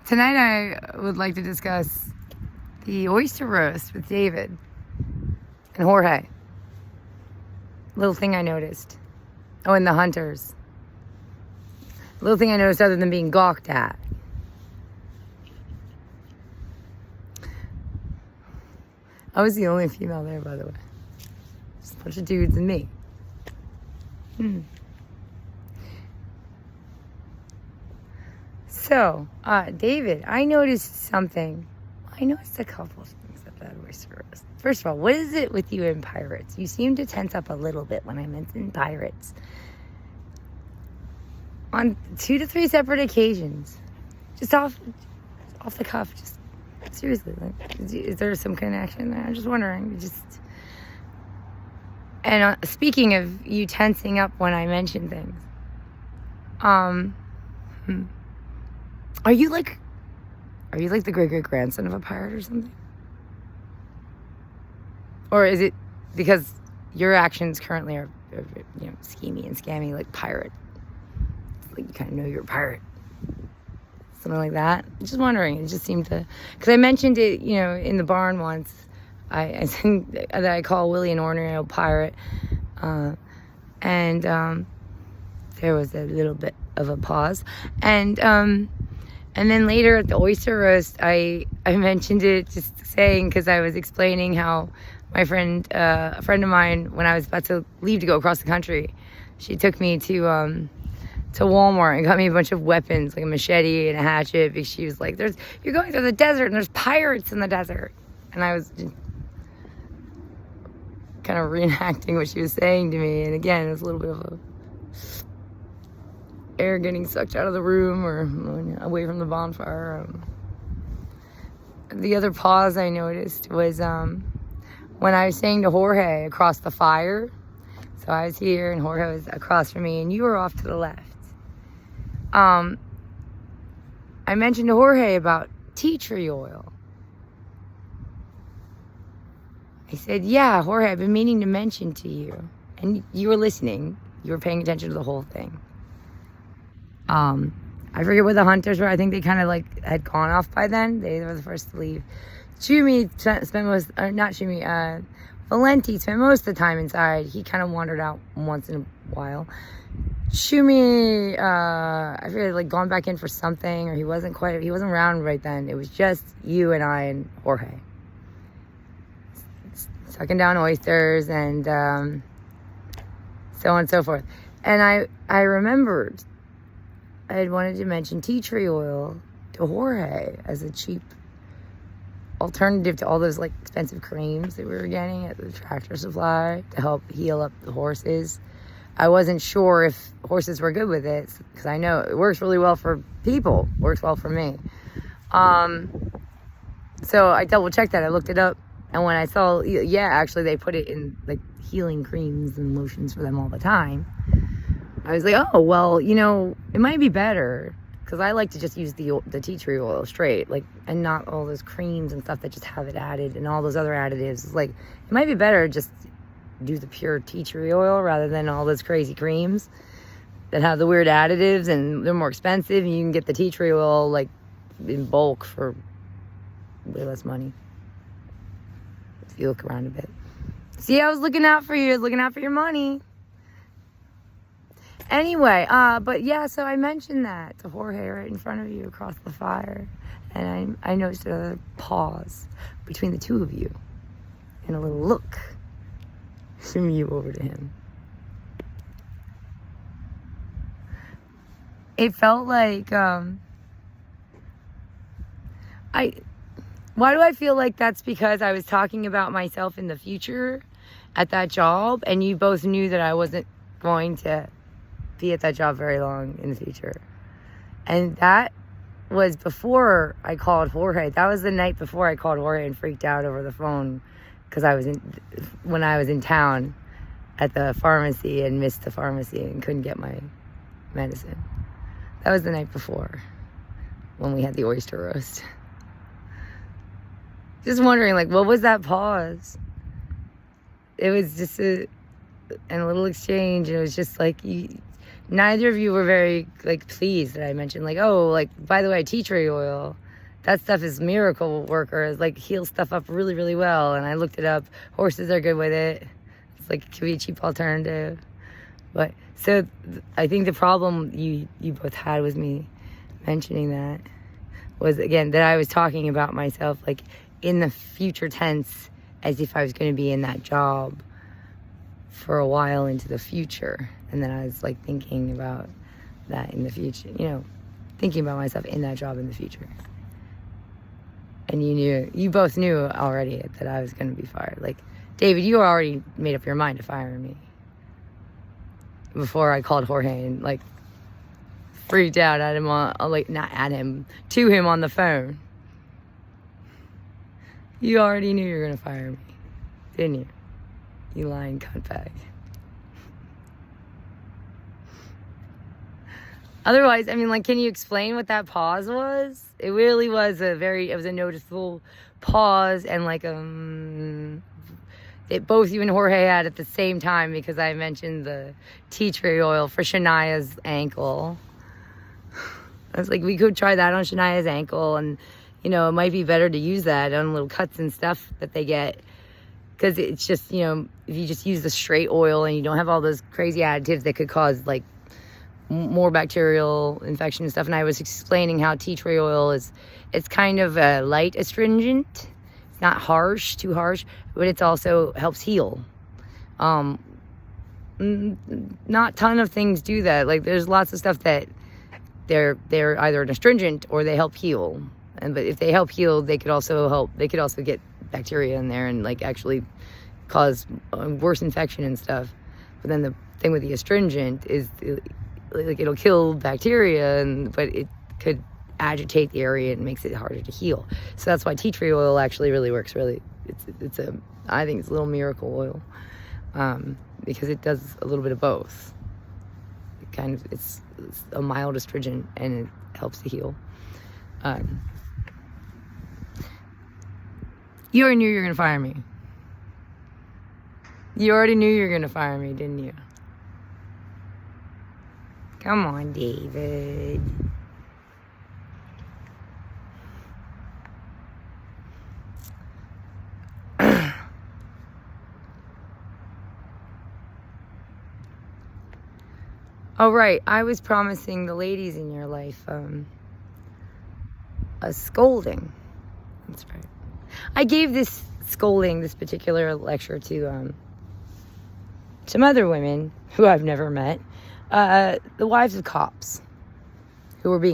Tonight I would like to discuss the Oyster Roast with David and Jorge. Little thing I noticed. Oh, and the Hunters. Little thing I noticed other than being gawked at. I was the only female there, by the way. Just a bunch of dudes and me. So, David, I noticed something. I noticed a couple of things at that Oyster Roast. First of all, what is it with you and pirates? You seem to tense up a little bit when I mention pirates. On 2 to 3 separate occasions. Just off the cuff. Just seriously. Like, is there some connection there? I'm just wondering. And speaking of you tensing up when I mention things. Are you like the great-great-grandson of a pirate or something? Or is it because your actions currently are schemy and scammy like pirate? It's like you kind of know you're a pirate. Something like that. I'm just wondering. It just seemed to... Because I mentioned it, in the barn once. I think that I call Willie an ornery pirate. And there was a little bit of a pause. And then later at the Oyster Roast, I mentioned it just saying, because I was explaining how my friend, a friend of mine, when I was about to leave to go across the country, she took me to Walmart and got me a bunch of weapons, like a machete and a hatchet, because she was like, you're going through the desert and there's pirates in the desert. And I was just kind of reenacting what she was saying to me. And again, it was a little bit of air getting sucked out of the room or away from the bonfire. The other pause I noticed was when I was saying to Jorge across the fire. So I was here and Jorge was across from me and you were off to the left. I mentioned to Jorge about tea tree oil. I said, yeah, Jorge, I've been meaning to mention to you. And you were listening. You were paying attention to the whole thing. I forget where the Hunters were. I think they kind of had gone off by then. They were the first to leave. Valenti spent most of the time inside. He kind of wandered out once in a while. Chumi, I forget, gone back in for something, or he wasn't around right then. It was just you and I and Jorge. Sucking down oysters and, so on and so forth. And I remembered I had wanted to mention tea tree oil to Jorge as a cheap alternative to all those expensive creams that we were getting at the Tractor Supply to help heal up the horses. I wasn't sure if horses were good with it because I know it works really well for people. Works well for me. So I double checked that. I looked it up, and when I saw, actually they put it in healing creams and lotions for them all the time. I was like, oh, well, it might be better because I like to just use the tea tree oil straight, and not all those creams and stuff that just have it added and all those other additives. It might be better just do the pure tea tree oil rather than all those crazy creams that have the weird additives and they're more expensive and you can get the tea tree oil in bulk for way less money. If you look around a bit. See, I was looking out for you. I was looking out for your money. Anyway, but yeah, so I mentioned that to Jorge right in front of you across the fire. And I noticed a pause between the two of you and a little look from you over to him. It felt like, why do I feel like that's because I was talking about myself in the future at that job and you both knew that I wasn't going to be at that job very long in the future. And that was before I called Jorge. That was the night before I called Jorge and freaked out over the phone because when I was in town at the pharmacy and missed the pharmacy and couldn't get my medicine. That was the night before when we had the Oyster Roast. Just wondering, what was that pause? It was just a little exchange. And it was just neither of you were very, like, pleased that I mentioned, like, oh, like, by the way, tea tree oil, that stuff is miracle worker. It, like, heals stuff up really, really well. And I looked it up. Horses are good with it. It's like, it could be a cheap alternative. But, so, I think the problem you both had with me mentioning that was, again, that I was talking about myself, like, in the future tense, as if I was going to be in that job for a while into the future. And then I was, like, thinking about that in the future, you know, thinking about myself in that job in the future. And you both knew already that I was going to be fired. Like, David, you already made up your mind to fire me before I called Jorge and, like, freaked out at him to him on the phone. You already knew you were going to fire me, didn't you? You lying cuntbag. Otherwise, I mean, like, can you explain what that pause was? It really was it was a noticeable pause, and, like, both you and Jorge had at the same time, because I mentioned the tea tree oil for Shania's ankle. I was like, we could try that on Shania's ankle, and, you know, it might be better to use that on little cuts and stuff that they get, because it's just, you know, if you just use the straight oil and you don't have all those crazy additives that could cause, like, more bacterial infection and stuff. And I was explaining how tea tree oil it's kind of a light astringent. It's not too harsh, but it's also helps heal. Not ton of things do that. Like, there's lots of stuff that they're either an astringent or they help heal. But if they help heal, they could also get bacteria in there and, like, actually cause worse infection and stuff. But then the thing with the astringent is, like, it'll kill bacteria, but it could agitate the area and makes it harder to heal. So that's why tea tree oil actually really works. I think it's a little miracle oil, because it does a little bit of both. It's a mild astringent, and it helps to heal. You already knew you were gonna fire me. You already knew you were gonna fire me, didn't you? Come on, David. Oh, right. I was promising the ladies in your life a scolding. That's right. I gave this particular lecture to some other women who I've never met. The wives of cops who were being